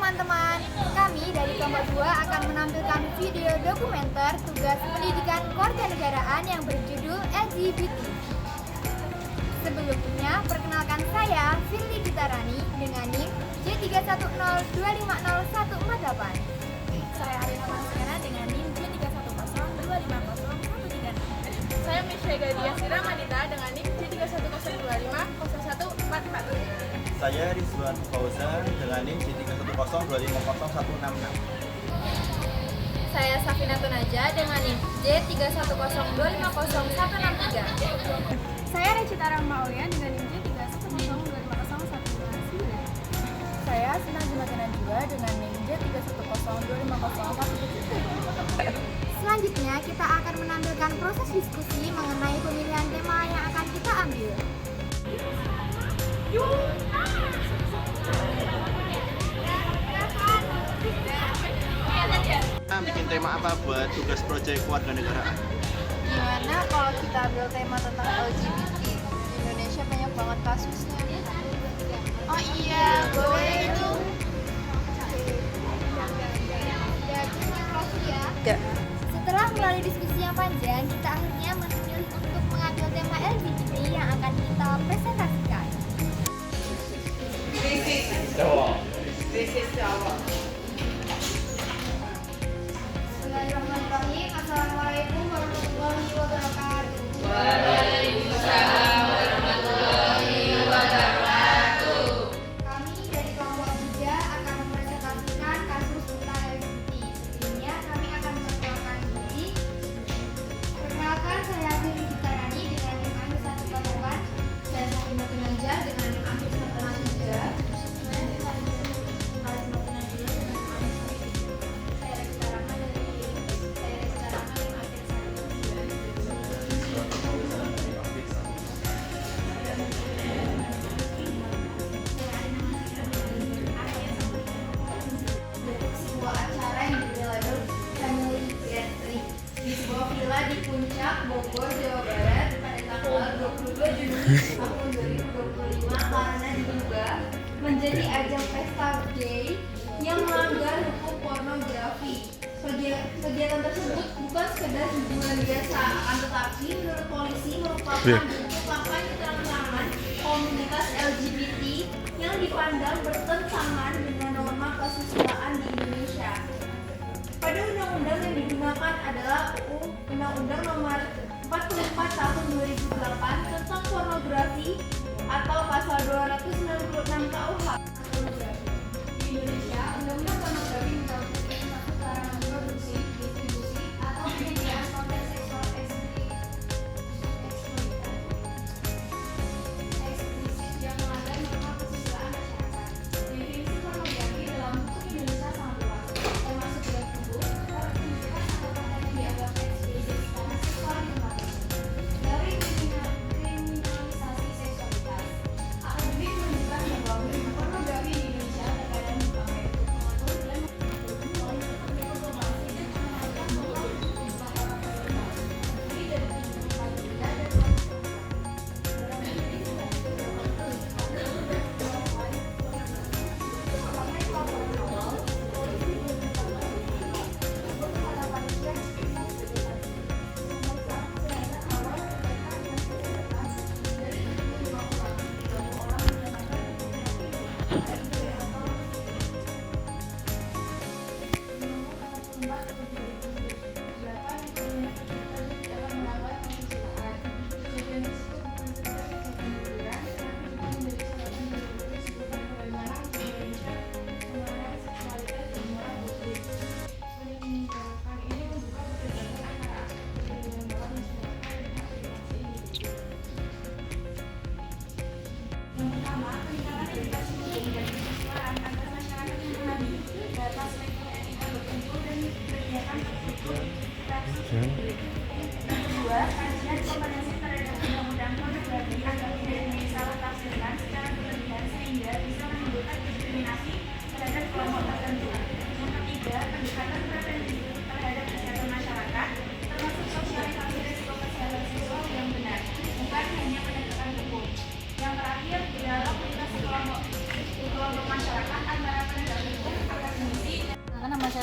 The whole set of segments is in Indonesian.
teman-teman, kami dari kelompok 2 akan menampilkan video dokumenter tugas pendidikan kewarganegaraan yang berjudul LGBT. Sebelumnya, perkenalkan saya Firly Gitarani dengan NIM J310250148. Saya Arina Maskara dengan NIM J310250136. Saya Misha Gadia Sira Manita dengan NIM J310250144. Saya Rizwan Fauzan dengan NIM J310250166. Saya Safina Tunaja dengan NIM J310250163. Saya Recita Rahma Aulia dengan NIM J310250119. Saya Sina Jumatina Najwa dengan NIM J310250117. Selanjutnya, kita akan menampilkan proses diskusi mengenai pemilihan tema yang akan kita ambil. Bikin tema apa buat tugas proyek kewarganegaraan? Gimana kalau kita ambil tema tentang LGBT? Indonesia banyak banget kasusnya. Oh iya, boleh itu. Ya. Setelah melalui diskusi yang panjang, kita akhirnya memilih untuk mengambil tema LGBT yang akan kita presentasikan. Bismillahirrahmanirrahim. Assalamualaikum warahmatullahi wabarakatuh. Waalaikumsalam warahmatullahi wabarakatuh. Kami dari kelompok 3 akan mempresentasikan kasus tentang LGBT. Sebelumnya kami akan memperkenalkan diri. Perkenalkan, saya Firly Gitarani dengan NIM Amir 148. Saya Safina Tunaja dengan NIM Amir 143. Di sebuah villa di Puncak, Bogor, Jawa Barat pada tanggal 22 Juni tahun 2025 karena diduga menjadi ajang pesta gay yang melanggar hukum pornografi. Kegiatan tersebut bukan sekedar hiburan biasa, akan tetapi menurut polisi merupakan bentuk kampanye terang-terangan komunitas LGBT yang dipandang bertentangan dengan norma kesusilaan di Indonesia. Pada undang-undang yang digunakan adalah UU Undang-Undang Nomor 44 Tahun 2008 tentang pornografi atau pasal 296 KUH. Di Indonesia, Undang-Undang Pornografi mengatur larangan produksi, distribusi, atau penyediaan konten seksual eksplisit yang melanggar norma kesusilaan masyarakat. Definisi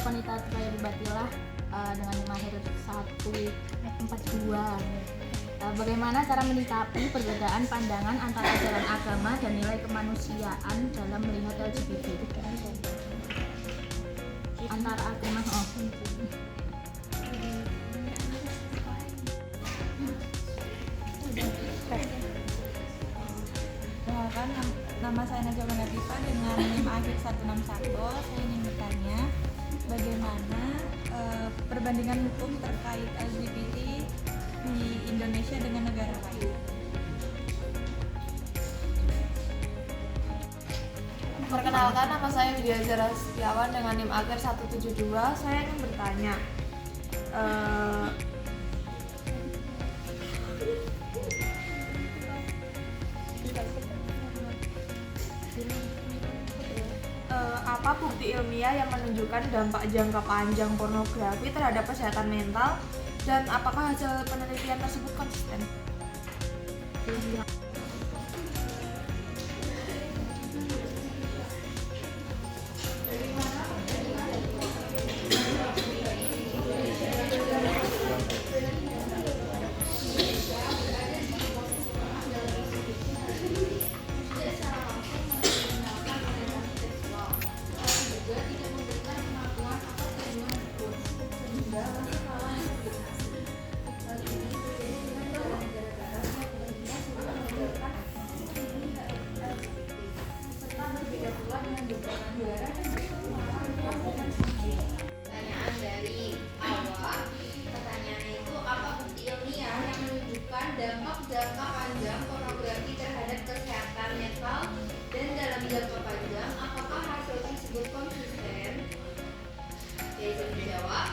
Wanita Terpilih Batilah dengan mahir 142. Bagaimana cara menyikapi perbedaan pandangan antara ajaran agama dan nilai kemanusiaan dalam melihat LGBT? Antara agama, Perkenalkan, nama saya Najwa Nadifa dengan NIM akhir 161. Saya ingin bertanya, bagaimana perbandingan hukum terkait LGBT di Indonesia dengan negara lain? Perkenalkan, nama saya Widya Zara Setiawan dengan NIM akhir 172. Saya ingin bertanya, apa bukti ilmiah yang menunjukkan dampak jangka panjang pornografi terhadap kesehatan mental, dan apakah hasil penelitian tersebut konsisten? Pertanyaan dari awal, pertanyaannya itu apa bukti ilmiah yang menunjukkan dampak jangka panjang pornografi terhadap kesehatan mental, dan dalam jangka panjang apakah hasil tersebut konsisten? Ya, itu dijawab.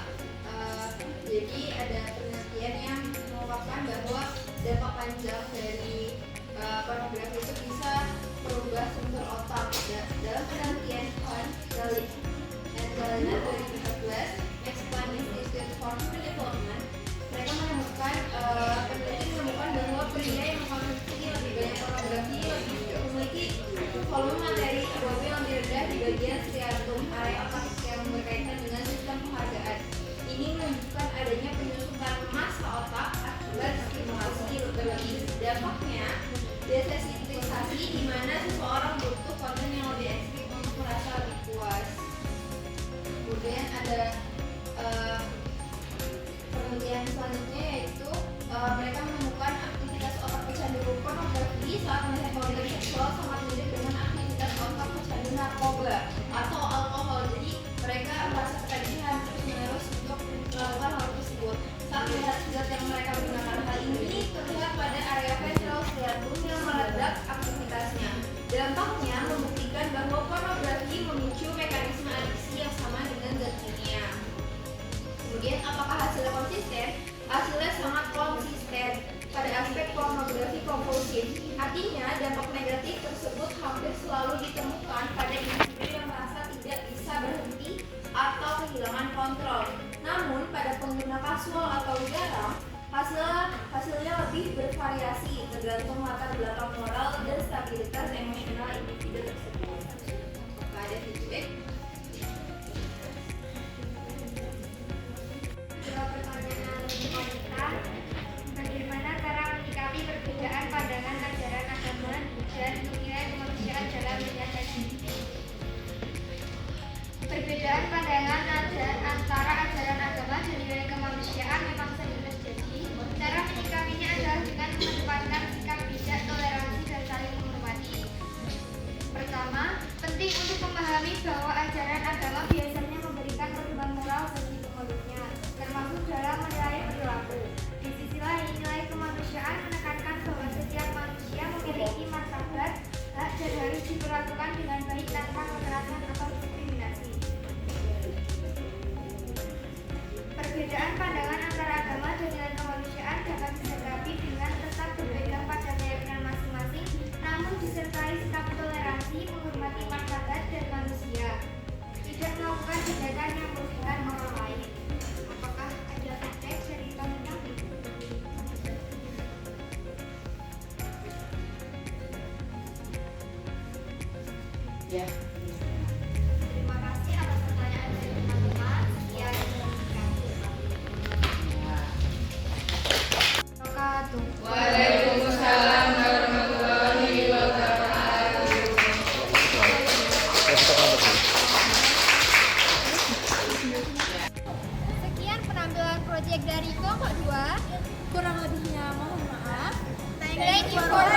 Jadi ada penelitian yang mengungkapkan bahwa dampak panjang dari pornografi itu bisa merubah struktur otak. Dalam penelitian Hunt, Galit, dan Galena 2014, Expanding Institute for Human Development, mereka menemukan peneliti menemukan bahwa pria yang mengkonsumsi lebih banyak pornografi memiliki volume materi pornografi yang lebih rendah di bagian striatum area otak yang berkaitan dengan sistem penghargaan. Ini menunjukkan adanya penyusutan massa otak akibat stimulasi berlebih. Dampaknya, desensitisasi di mana seseorang butuh konten yang lebih ekstrim untuk merasa lebih puas. Kemudian ada penelitian selanjutnya, yaitu mereka menemukan aktivitas otak pecandu pornografi saat melihat konten seksual sangat mirip dengan aktivitas otak pecandu narkoba atau alkohol. Jadi mereka merasa ketagihan terus-menerus untuk melakukan hal tersebut. Saat melihat zat yang mereka gunakan, hal ini terlihat pada area ventral striatum yang meledak aktivitasnya. Dampaknya membuktikan bahwa pornografi memicu mekanisme adiksi yang sama dengan zat kimia. Kemudian apakah hasilnya konsisten? Hasilnya sangat konsisten pada aspek pornografi kompulsif. Artinya dampak negatif tersebut hampir selalu ditemukan pada individu yang merasa tidak bisa berhenti atau kehilangan kontrol. Namun pada pengguna kasual atau jarang, hasilnya lebih bervariasi tergantung latar belakang moral dan stabilitas emosional individu tersebut. Apakah ada feedback? Jawab pertanyaan wanita. Bagaimana cara menyikapi perbedaan pandangan ajaran agama dan nilai kemanusiaan dalam melihat LGBT? Perbedaan pandangan antara ajaran agama dan nilai kemanusiaan memang sering terjadi. Cara menyikapinya adalah dengan mengedepankan sikap bijak, toleransi, dan saling menghormati. Pertama, penting untuk memahami bahwa ajaran agama biasanya memberikan pedoman moral bagi pemeluknya, termasuk dalam menilai perilaku. Di sisi lain, nilai kemanusiaan menekankan bahwa setiap manusia memiliki martabat, hak, dan harus diperlakukan dengan baik tanpa kekerasan atau diskriminasi. Perbedaan pandangan antara agama dan nilai kemanusiaan dapat disikapi dengan tetap berpegang pada keyakinan masing-masing, namun disertai sikap toleransi, menghormati martabat dan manusia, tidak melakukan tindakan yang merugikan orang lain. Apakah ada feedback dari wanita? Ya, Thank you for